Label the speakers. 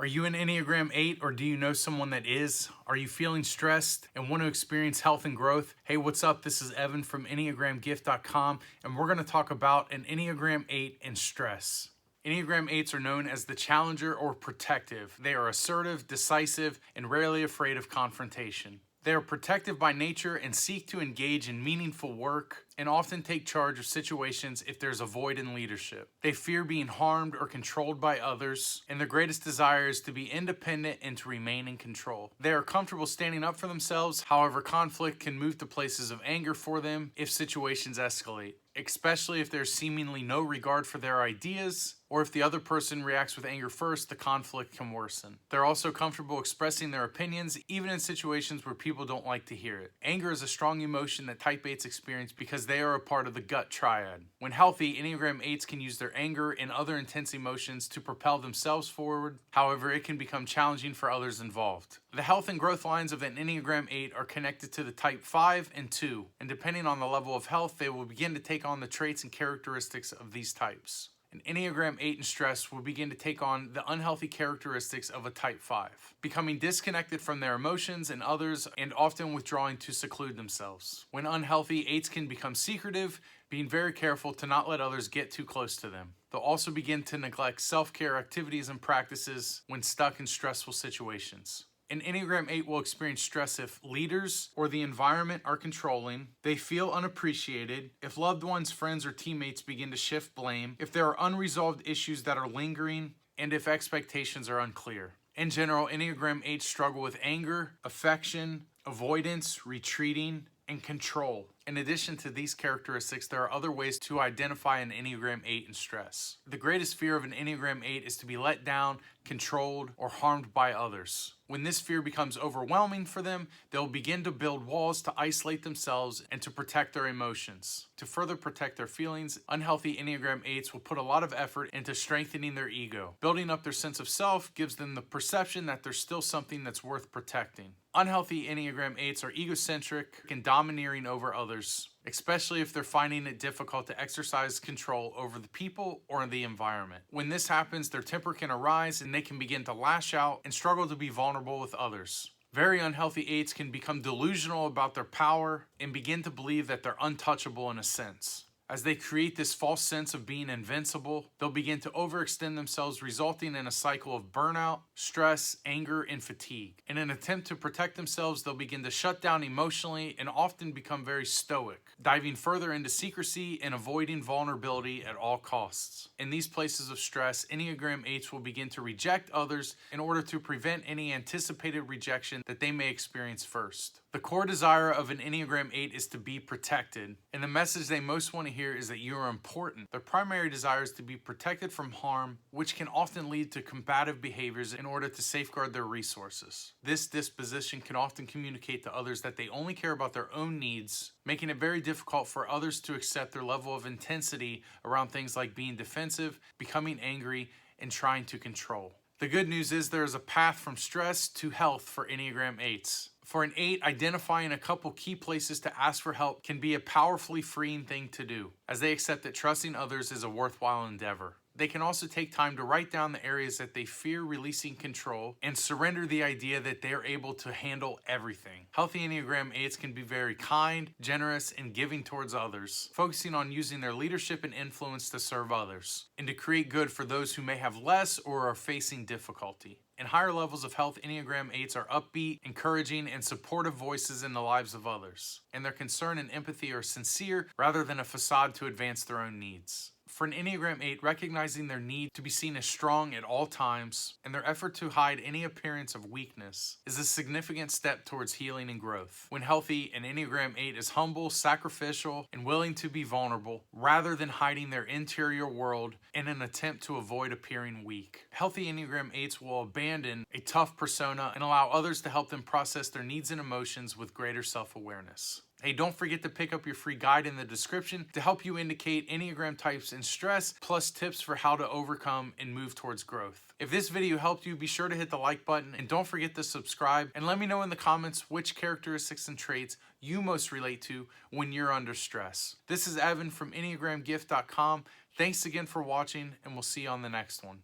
Speaker 1: Are you an Enneagram 8 or do you know someone that is? Are you feeling stressed and want to experience health and growth? Hey, what's up? This is Evan from EnneagramGift.com, and we're going to talk about an Enneagram 8 and stress. Enneagram 8s are known as the challenger or protective. They are assertive, decisive, and rarely afraid of confrontation. They are protective by nature and seek to engage in meaningful work and often take charge of situations if there's a void in leadership. They fear being harmed or controlled by others, and their greatest desire is to be independent and to remain in control. They are comfortable standing up for themselves, however, conflict can move to places of anger for them if situations escalate, especially if there's seemingly no regard for their ideas, or if the other person reacts with anger first, the conflict can worsen. They're also comfortable expressing their opinions, even in situations where people don't like to hear it. Anger is a strong emotion that Type 8s experience because they are a part of the gut triad. When healthy, Enneagram 8s can use their anger and other intense emotions to propel themselves forward. However, it can become challenging for others involved. The health and growth lines of an Enneagram 8 are connected to the Type 5 and 2, and depending on the level of health, they will begin to take on the traits and characteristics of these types. An Enneagram 8 in stress will begin to take on the unhealthy characteristics of a Type 5, becoming disconnected from their emotions and others and often withdrawing to seclude themselves. When unhealthy, 8s can become secretive, being very careful to not let others get too close to them. They'll also begin to neglect self-care activities and practices when stuck in stressful situations. An Enneagram 8 will experience stress if leaders or the environment are controlling, they feel unappreciated, if loved ones, friends, or teammates begin to shift blame, if there are unresolved issues that are lingering, and if expectations are unclear. In general, Enneagram 8s struggle with anger, affection, avoidance, retreating, and control. In addition to these characteristics, there are other ways to identify an Enneagram 8 in stress. The greatest fear of an Enneagram 8 is to be let down, controlled, or harmed by others. When this fear becomes overwhelming for them, they'll begin to build walls to isolate themselves and to protect their emotions. To further protect their feelings, unhealthy Enneagram 8s will put a lot of effort into strengthening their ego. Building up their sense of self gives them the perception that there's still something that's worth protecting. Unhealthy Enneagram 8s are egocentric and domineering over others, especially if they're finding it difficult to exercise control over the people or the environment. When this happens, their temper can arise and they can begin to lash out and struggle to be vulnerable with others. Very unhealthy 8s can become delusional about their power and begin to believe that they're untouchable in a sense. As they create this false sense of being invincible, they'll begin to overextend themselves, resulting in a cycle of burnout, stress, anger, and fatigue. In an attempt to protect themselves, they'll begin to shut down emotionally and often become very stoic, diving further into secrecy and avoiding vulnerability at all costs. In these places of stress, Enneagram 8s will begin to reject others in order to prevent any anticipated rejection that they may experience first. The core desire of an Enneagram 8 is to be protected, and the message they most want to hear is that you are important. Their primary desire is to be protected from harm, which can often lead to combative behaviors in order to safeguard their resources. This disposition can often communicate to others that they only care about their own needs, making it very difficult for others to accept their level of intensity around things like being defensive, becoming angry, and trying to control. The good news is there is a path from stress to health for Enneagram 8s. For an 8, identifying a couple key places to ask for help can be a powerfully freeing thing to do, as they accept that trusting others is a worthwhile endeavor. They can also take time to write down the areas that they fear releasing control and surrender the idea that they are able to handle everything. Healthy Enneagram 8s can be very kind, generous, and giving towards others, focusing on using their leadership and influence to serve others and to create good for those who may have less or are facing difficulty. In higher levels of health, Enneagram 8s are upbeat, encouraging, and supportive voices in the lives of others, and their concern and empathy are sincere rather than a facade to advance their own needs. For an Enneagram 8, recognizing their need to be seen as strong at all times and their effort to hide any appearance of weakness is a significant step towards healing and growth. When healthy, an Enneagram 8 is humble, sacrificial, and willing to be vulnerable rather than hiding their interior world in an attempt to avoid appearing weak. Healthy Enneagram 8s will abandon a tough persona and allow others to help them process their needs and emotions with greater self-awareness. Hey, don't forget to pick up your free guide in the description to help you indicate Enneagram types in stress, plus tips for how to overcome and move towards growth. If this video helped you, be sure to hit the like button and don't forget to subscribe, and let me know in the comments which characteristics and traits you most relate to when you're under stress. This is Evan from EnneagramGift.com. Thanks again for watching, and we'll see you on the next one.